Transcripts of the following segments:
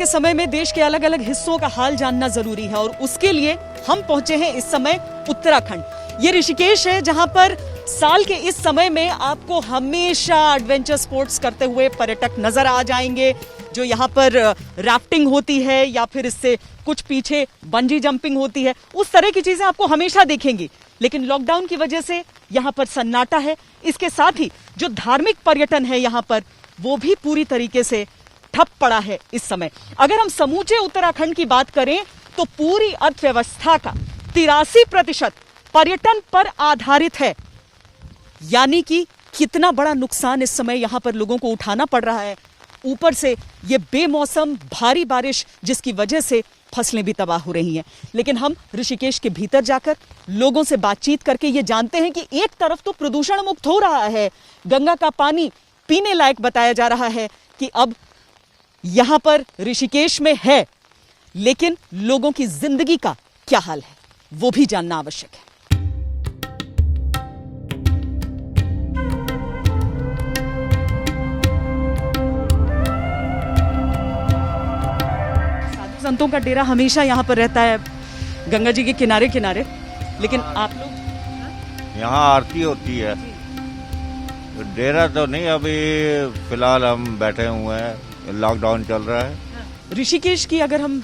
के समय में देश के अलग अलग हिस्सों का हाल जानना जरूरी है और उसके लिए हम पहुंचे हैं इस समय उत्तराखंड। ये ऋषिकेश है जहां पर साल के इस समय में आपको हमेशा एडवेंचर स्पोर्ट्स करते हुए पर्यटक नजर आ जाएंगे। जो यहाँ पर राफ्टिंग होती है या फिर इससे कुछ पीछे बंजी जंपिंग होती है, उस तरह की चीजें आपको हमेशा दिखेंगी। लेकिन लॉकडाउन की वजह से यहाँ पर सन्नाटा है। इसके साथ ही जो धार्मिक पर्यटन है यहाँ पर, वो भी पूरी तरीके से ठप पड़ा है इस समय। अगर हम समूचे उत्तराखंड की बात करें तो पूरी अर्थव्यवस्था का 83% पर्यटन पर आधारित है। यानी कि कितना बड़ा नुकसान इस समय यहां पर लोगों को उठाना पड़ रहा है। ऊपर से ये बेमौसम भारी बारिश जिसकी वजह से फसलें भी तबाह हो रही हैं। लेकिन हम ऋषिकेश के भीतर जाकर लोगों से बातचीत करके ये जानते हैं कि एक तरफ तो प्रदूषण मुक्त हो रहा है, गंगा का पानी पीने लायक बताया जा रहा है कि अब यहां पर ऋषिकेश में है, लेकिन लोगों की जिंदगी का क्या हाल है वो भी जानना आवश्यक है। साधु संतों का डेरा हमेशा यहां पर रहता है गंगा जी के किनारे किनारे, लेकिन आप लोग यहाँ आरती होती है। डेरा तो नहीं, अभी फिलहाल हम बैठे हुए हैं, लॉकडाउन चल रहा है। ऋषिकेश की अगर हम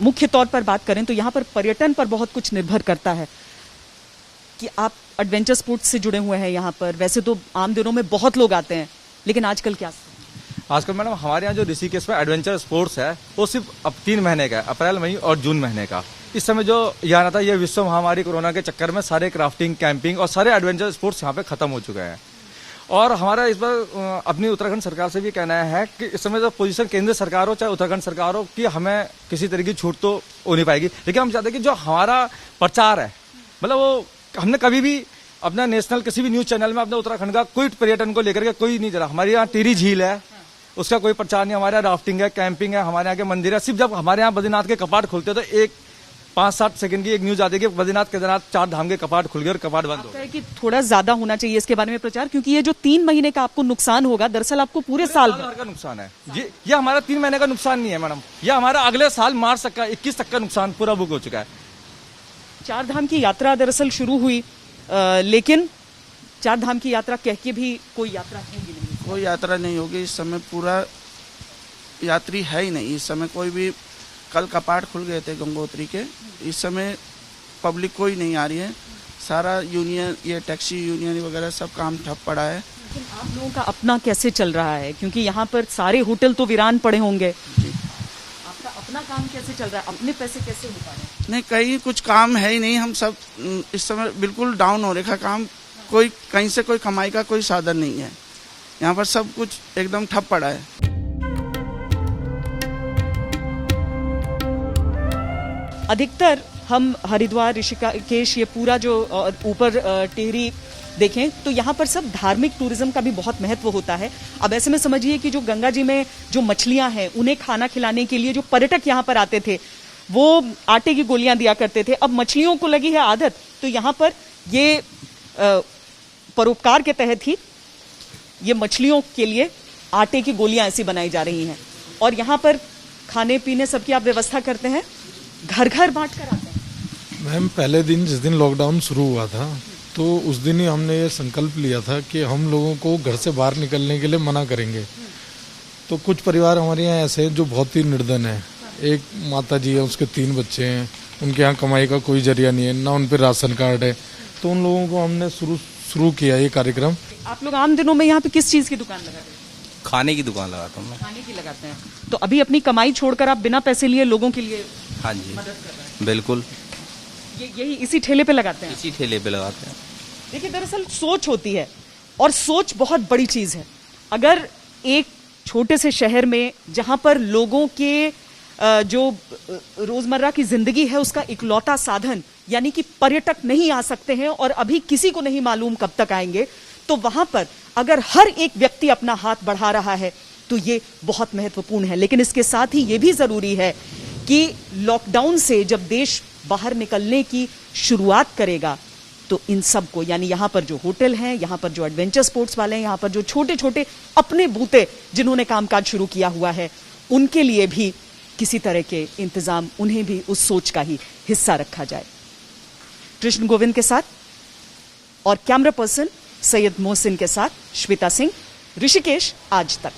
मुख्य तौर पर बात करें तो यहाँ पर पर्यटन पर बहुत कुछ निर्भर करता है कि आप एडवेंचर स्पोर्ट्स से जुड़े हुए हैं यहाँ पर। वैसे तो आम दिनों में बहुत लोग आते हैं, लेकिन आजकल क्या? आजकल मैडम हमारे यहाँ जो ऋषिकेश में एडवेंचर स्पोर्ट्स है वो सिर्फ अब 3 महीने का है, अप्रैल मई और जून महीने का। इस समय जो यहाँ था, ये विश्व महामारी कोरोना के चक्कर में सारे क्राफ्टिंग, कैंपिंग और सारे एडवेंचर स्पोर्ट्स यहाँ पे खत्म हो चुके हैं। और हमारा इस बार अपनी उत्तराखंड सरकार से भी कहना है कि इस समय जो पोजीशन केंद्र सरकार हो चाहे उत्तराखंड सरकार हो कि हमें किसी तरह की छूट तो हो नहीं पाएगी, लेकिन हम चाहते हैं कि जो हमारा प्रचार है, मतलब वो हमने कभी भी अपना नेशनल किसी भी न्यूज चैनल में अपने उत्तराखंड का कोई पर्यटन को लेकर के कोई नहीं चला। हमारे यहाँ टिहरी झील है, उसका कोई प्रचार नहीं। हमारे यहाँ राफ्टिंग है, कैंपिंग है, हमारे यहाँ के मंदिर है। सिर्फ जब हमारे यहाँ बद्रीनाथ के कपाट खुलते हैं तो एक 5-7 सेकंड की एक न्यूज आती है कि बद्रीनाथ केदारनाथ 4 धाम के कपाट खुल गए और कपाट बंद हो गए। कि थोड़ा ज्यादा होना चाहिए इसके बारे में प्रचार, क्योंकि ये जो 3 महीने का आपको नुकसान होगा, दरअसल आपको पूरे साल भर का नुकसान है। ये हमारा 3 महीने का नुकसान नहीं है मैडम, ये हमारा अगले साल मार्च तक का 21 तक का नुकसान पूरा बुक हो चुका है। 4 धाम की यात्रा दरअसल शुरू हुई, लेकिन 4 धाम की यात्रा कह के भी कोई यात्रा होगी नहीं। कोई यात्रा नहीं होगी इस समय, पूरा यात्री है ही नहीं इस समय कोई भी। कल कपाट खुल गए थे गंगोत्री के, इस समय पब्लिक कोई नहीं आ रही है। सारा यूनियन, ये टैक्सी यूनियन वगैरह सब काम ठप पड़ा है। लेकिन आप लोगों का अपना कैसे चल रहा है, क्योंकि यहाँ पर सारे होटल तो वीरान पड़े होंगे। आपका अपना काम कैसे चल रहा है, अपने पैसे कैसे हो पा रहे हैं? नहीं, कहीं कुछ काम है ही नहीं। हम सब इस समय बिल्कुल डाउन हो रखा काम, कोई कहीं से कोई कमाई का कोई साधन नहीं है। यहाँ पर सब कुछ एकदम ठप पड़ा है। अधिकतर हम हरिद्वार, ऋषिकेश, ये पूरा जो ऊपर टिहरी देखें तो यहाँ पर सब धार्मिक टूरिज्म का भी बहुत महत्व होता है। अब ऐसे में समझिए कि जो गंगा जी में जो मछलियां हैं, उन्हें खाना खिलाने के लिए जो पर्यटक यहाँ पर आते थे वो आटे की गोलियां दिया करते थे। अब मछलियों को लगी है आदत, तो यहाँ पर ये परोपकार के तहत ही ये मछलियों के लिए आटे की गोलियां ऐसी बनाई जा रही हैं। और यहाँ पर खाने पीने सबकी आप व्यवस्था करते हैं, घर घर बांट कर आते हैं। मैम, पहले दिन जिस दिन लॉकडाउन शुरू हुआ था तो उस दिन ही हमने ये संकल्प लिया था कि हम लोगों को घर से बाहर निकलने के लिए मना करेंगे। तो कुछ परिवार हमारे यहाँ ऐसे हैं जो बहुत ही निर्धन है। एक माता जी है, उसके 3 बच्चे हैं, उनके यहाँ कमाई का कोई जरिया नहीं है, ना उन पर राशन कार्ड है। तो उन लोगों को हमने शुरू किया ये कार्यक्रम। आप लोग आम दिनों में यहाँ पे किस चीज की दुकान लगाते हैं? खाने की दुकान लगाता हूँ मैं। खाने की लगाते हैं, तो अभी अपनी कमाई छोड़कर आप बिना पैसे लिए लोगों के लिए हाँ जी, मदद कर रहे हैं। बिल्कुल। यही इसी ठेले पे लगाते हैं? इसी ठेले पे लगाते हैं। देखिए, दरअसल सोच होती है और सोच बहुत बड़ी चीज है। अगर एक छोटे से शहर में जहां पर लोगों के जो रोजमर्रा की जिंदगी है उसका इकलौता साधन यानी कि पर्यटक नहीं आ सकते हैं और अभी किसी को नहीं मालूम कब तक आएंगे, तो वहां पर अगर हर एक व्यक्ति अपना हाथ बढ़ा रहा है तो ये बहुत महत्वपूर्ण है। लेकिन इसके साथ ही ये भी जरूरी है कि लॉकडाउन से जब देश बाहर निकलने की शुरुआत करेगा तो इन सब को, यानी यहाँ पर जो होटल हैं, यहाँ पर जो एडवेंचर स्पोर्ट्स वाले हैं, यहाँ पर जो छोटे छोटे अपने बूते जिन्होंने कामकाज शुरू किया हुआ है, उनके लिए भी किसी तरह के इंतजाम, उन्हें भी उस सोच का ही हिस्सा रखा जाए। कृष्ण गोविंद के साथ और कैमरा पर्सन सैयद मोहसिन के साथ श्वेता सिंह, ऋषिकेश आज तक।